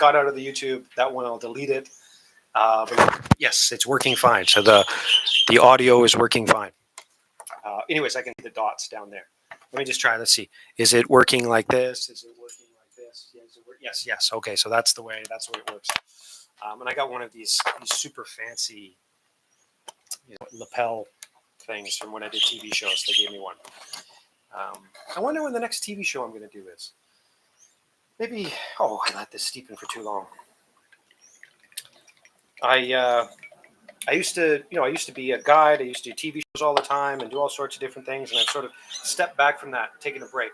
got out of the YouTube. That one I'll delete it. But yes, it's working fine. So the audio is working fine. Anyways, I can see the dots down there. Let me just try. Let's see. Is it working like this? Is it working like this? Yes. Okay, so that's the way. That's the way it works. And I got one of these super fancy, lapel things from when I did TV shows. They gave me one. I wonder when the next TV show I'm going to do is. Maybe. Oh, I let this steepen for too long. I used to be a guide. I used to do TV shows all the time and do all sorts of different things. And I've sort of stepped back from that, taken a break,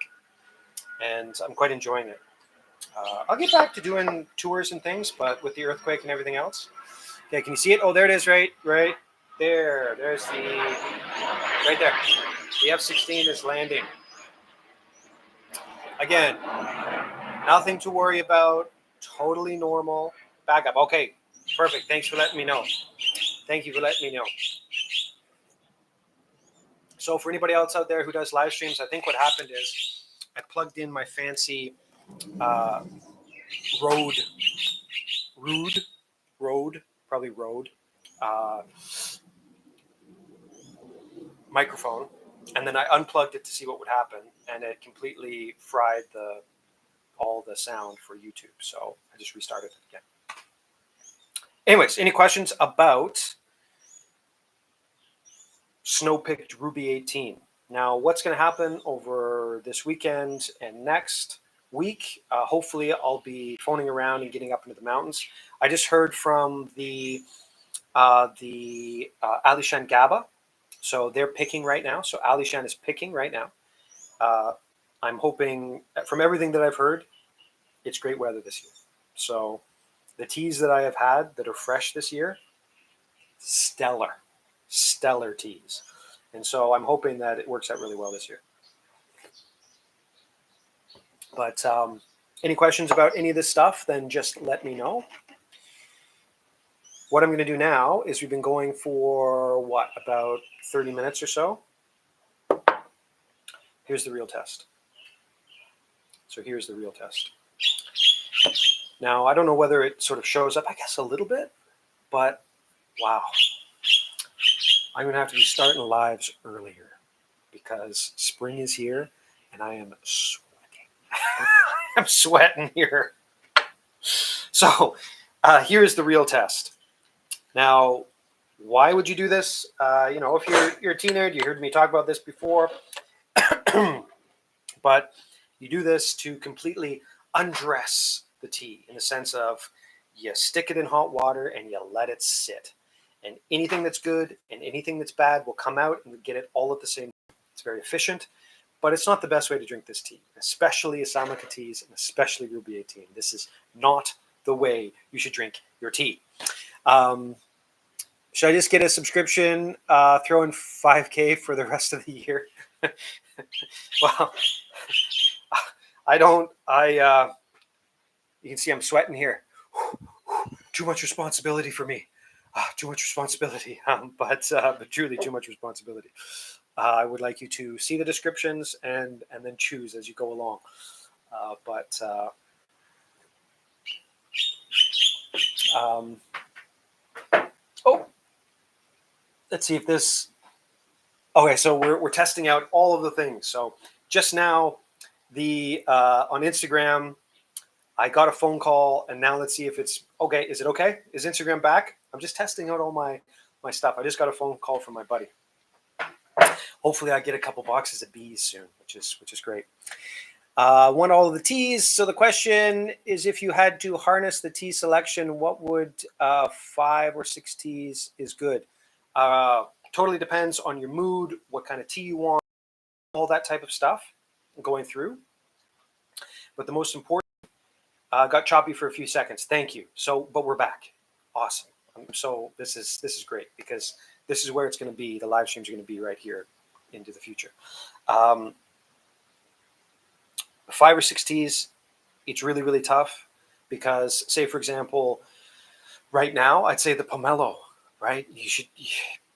and I'm quite enjoying it. I'll get back to doing tours and things, but with the earthquake and everything else. Okay, can you see it? Oh, there it is, right there. There's right there. The F-16 is landing. Again, nothing to worry about. Totally normal. Back up. Okay, perfect. Thanks for letting me know. Thank you for letting me know. So for anybody else out there who does live streams, I think what happened is I plugged in my fancy Rode microphone, and then I unplugged it to see what would happen, and it completely fried all the sound for YouTube. So I just restarted it again. Anyways, any questions about snow-picked Ruby 18? Now, what's going to happen over this weekend and next week? Hopefully, I'll be phoning around and getting up into the mountains. I just heard from the Alishan Gaba, so they're picking right now. So Alishan is picking right now. I'm hoping, from everything that I've heard, it's great weather this year. So the teas that I have had that are fresh this year, stellar teas. And so I'm hoping that it works out really well this year. But any questions about any of this stuff, then just let me know. What I'm going to do now is we've been going for, about 30 minutes or so. Here's the real test. So here's the real test. Now, I don't know whether it sort of shows up, I guess a little bit, but wow. I'm going to have to be starting lives earlier because spring is here and I am sweating. I'm sweating here. So here's the real test. Now, why would you do this? If you're a teenager, you heard me talk about this before, but you do this to completely undress the tea in the sense of you stick it in hot water and you let it sit. And anything that's good and anything that's bad will come out and we get it all at the same time. It's very efficient, but it's not the best way to drink this tea, especially Asamoah teas and especially Ruby 18. This is not the way you should drink your tea. Should I just get a subscription, throw in $5,000 for the rest of the year? Well, you can see I'm sweating here. Too much responsibility for me. Too much responsibility, but truly too much responsibility. I would like you to see the descriptions and then choose as you go along. Let's see if this. Okay, so we're testing out all of the things. So just now, on Instagram, I got a phone call, and now let's see if it's okay. Is it okay? Is Instagram back? I'm just testing out all my stuff. I just got a phone call from my buddy. Hopefully, I get a couple boxes of bees soon, which is great. Want all of the teas. So the question is, if you had to harness the tea selection, what would 5 or 6 teas is good? Totally depends on your mood, what kind of tea you want, all that type of stuff going through. But the most important, got choppy for a few seconds. Thank you. So, but we're back. Awesome. So this is great because this is where it's going to be. The live streams are going to be right here into the future. 5 or 6 teas, it's really, really tough because, say, for example, right now, I'd say the pomelo, right? You should,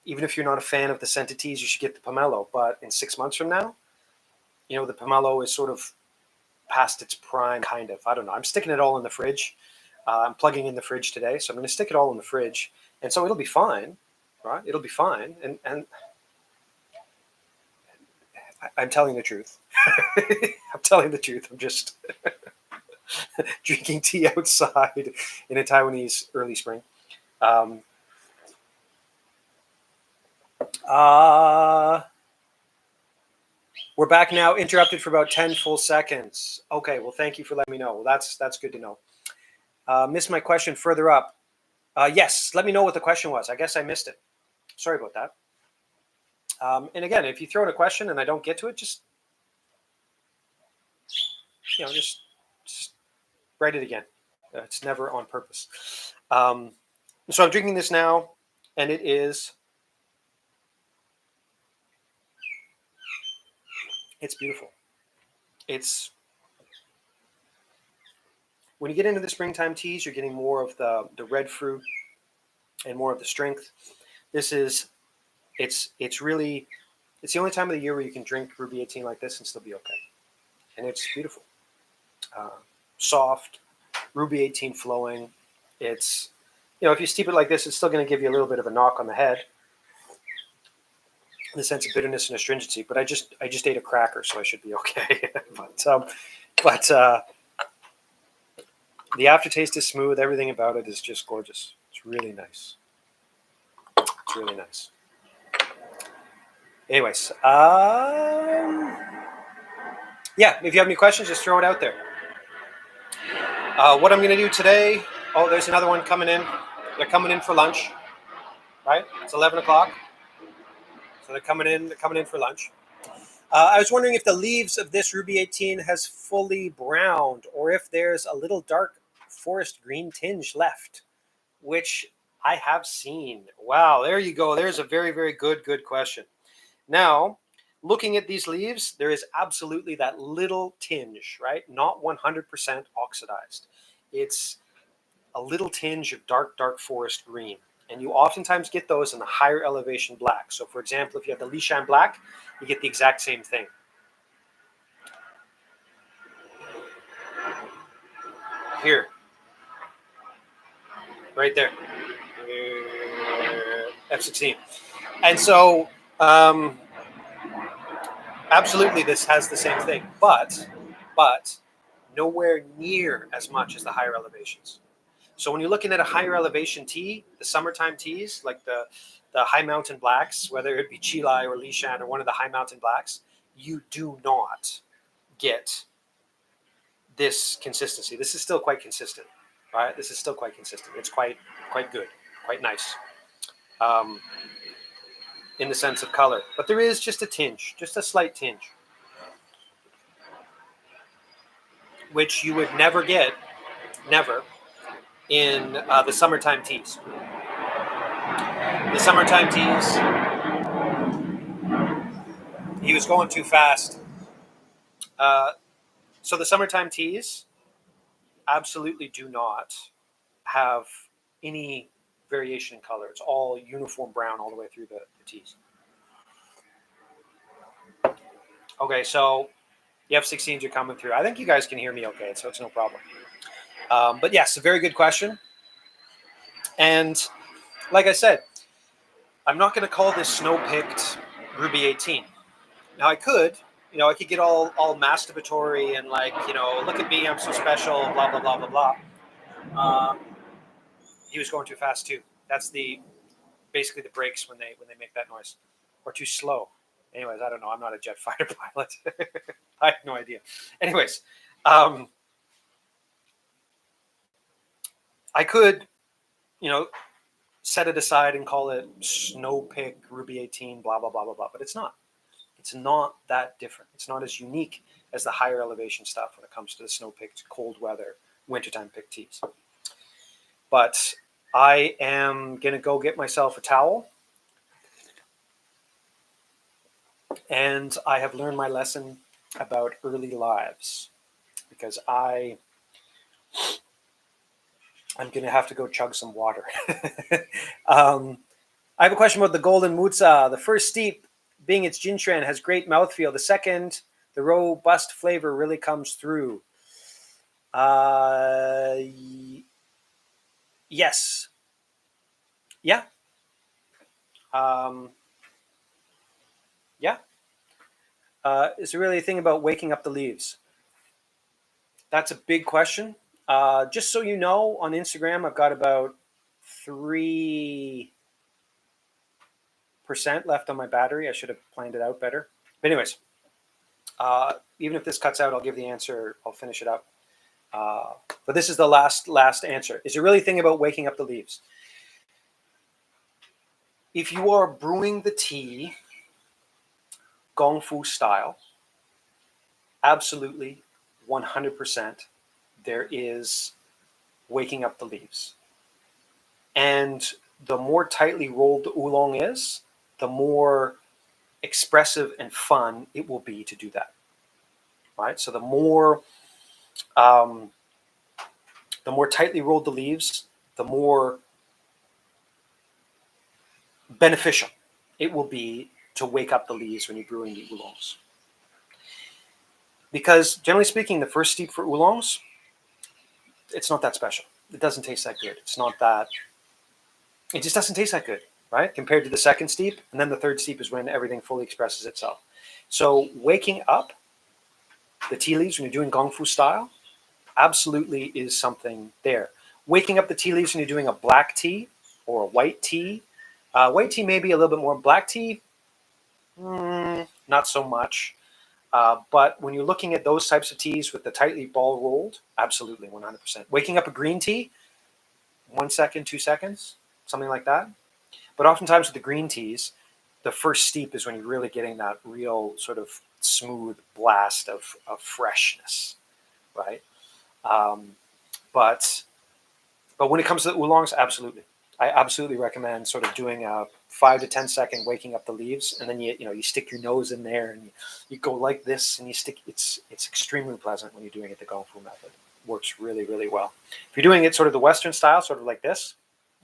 even if you're not a fan of the scented teas, you should get the pomelo. But in 6 months from now, the pomelo is sort of past its prime, kind of. I don't know. I'm sticking it all in the fridge. I'm plugging in the fridge today, so I'm going to stick it all in the fridge, and so it'll be fine, right? It'll be fine, and I'm telling the truth. I'm telling the truth. I'm just drinking tea outside in a Taiwanese early spring. Um, we're back now. Interrupted for about 10 full seconds. Okay, well, thank you for letting me know. Well, that's good to know. Missed my question further up. Yes, let me know what the question was. I guess I missed it. Sorry about that. And again, if you throw in a question and I don't get to it, just just write it again. It's never on purpose. So I'm drinking this now, and it's beautiful. It's when you get into the springtime teas, you're getting more of the red fruit and more of the strength. It's really it's the only time of the year where you can drink Ruby 18 like this and still be okay. And it's beautiful. Soft, Ruby 18 flowing. It's, if you steep it like this, it's still going to give you a little bit of a knock on the head, in the sense of bitterness and astringency. But I just ate a cracker, so I should be okay. but the aftertaste is smooth. Everything about it is just gorgeous. It's really nice. It's really nice. Anyways, yeah, if you have any questions, just throw it out there. What I'm going to do today, there's another one coming in. They're coming in for lunch, right? It's 11 o'clock. So they're coming in for lunch. I was wondering if the leaves of this Ruby 18 has fully browned, or if there's a little dark forest green tinge left, which I have seen. Wow, there you go. There's a very, very good question. Now, looking at these leaves, there is absolutely that little tinge, right? Not 100% oxidized. It's a little tinge of dark forest green. And you oftentimes get those in the higher elevation black. So for example, if you have the Lishan black, you get the exact same thing. Here. Right there. F16. And so, absolutely this has the same thing, but nowhere near as much as the higher elevations. So when you're looking at a higher elevation tea, the summertime teas, like the high mountain blacks, whether it be Chilai or Lishan or one of the high mountain blacks, you do not get this consistency. This is still quite consistent, right? This is still quite consistent. It's quite good, quite nice, in the sense of color. But there is just a tinge, just a slight tinge, which you would never get, never, in the summertime teas. The summertime teas, he was going too fast. So the summertime teas absolutely do not have any variation in color. It's all uniform brown all the way through the teas. Okay, so the F16s are coming through. I think you guys can hear me okay, so it's no problem. But yes, a very good question. And like I said, I'm not going to call this snow-picked Ruby 18. Now I could, I could get all masturbatory and look at me, I'm so special, blah, blah, blah, blah, blah. He was going too fast too. That's basically the brakes when they make that noise, or too slow. Anyways, I don't know. I'm not a jet fighter pilot. I have no idea. Anyways, I could, set it aside and call it Snow Pick Ruby 18, blah, blah, blah, blah, blah. But it's not. It's not that different. It's not as unique as the higher elevation stuff when it comes to the snow-picked, cold weather, wintertime picked teas. But I am going to go get myself a towel. And I have learned my lesson about early lives, because I'm going to have to go chug some water. I have a question about the Golden Mutsa. The first steep, being its Jinshan, has great mouthfeel. The second, the robust flavor really comes through. Yes. Yeah. Um, yeah. Is there really a thing about waking up the leaves? That's a big question. Just so you know, on Instagram, I've got about 3% left on my battery. I should have planned it out better. But anyways, even if this cuts out, I'll give the answer. I'll finish it up. But this is the last answer. Is there really a thing about waking up the leaves? If you are brewing the tea Gong Fu style, absolutely 100% there is waking up the leaves. And the more tightly rolled the oolong is, the more expressive and fun it will be to do that. Right? So the more tightly rolled the leaves, the more beneficial it will be to wake up the leaves when you're brewing the oolongs. Because generally speaking, the first steep for oolongs, it's not that special. It doesn't taste that good. It just doesn't taste that good, right? Compared to the second steep. And then the third steep is when everything fully expresses itself. So waking up the tea leaves when you're doing Gong Fu style absolutely is something there. Waking up the tea leaves when you're doing a black tea or a white tea. White tea maybe a little bit more. Black tea, not so much. But when you're looking at those types of teas with the tightly ball rolled, absolutely 100%. Waking up a green tea, 1 second, 2 seconds, something like that. But oftentimes with the green teas, the first steep is when you're really getting that real sort of smooth blast of freshness, right? But when it comes to the oolongs, absolutely. I absolutely recommend sort of doing a 5 to 10 second waking up the leaves, and then you stick your nose in there and you go like this, and you stick. It's extremely pleasant when you're doing it the Gong Fu method. Works really, really well. If you're doing it sort of the Western style, sort of like this,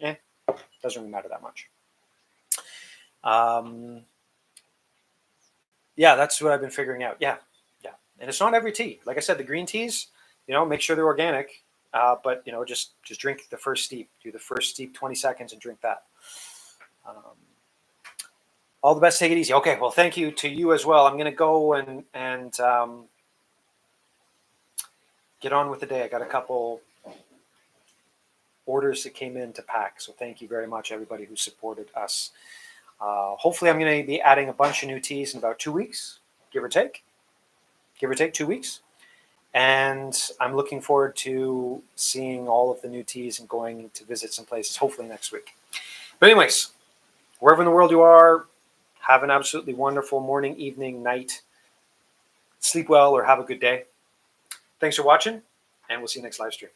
doesn't really matter that much. Yeah, that's what I've been figuring out. Yeah, and it's not every tea. Like I said, the green teas, make sure they're organic. But just drink the first steep. Do the first steep 20 seconds and drink that. All the best. Take it easy. Okay. Well, thank you to you as well. I'm going to go and get on with the day. I got a couple orders that came in to pack. So thank you very much, everybody who supported us. Hopefully, I'm going to be adding a bunch of new teas in about 2 weeks, give or take 2 weeks. And I'm looking forward to seeing all of the new teas and going to visit some places, hopefully next week. But anyways, wherever in the world you are, have an absolutely wonderful morning, evening, night. Sleep well or have a good day. Thanks for watching, and we'll see you next live stream.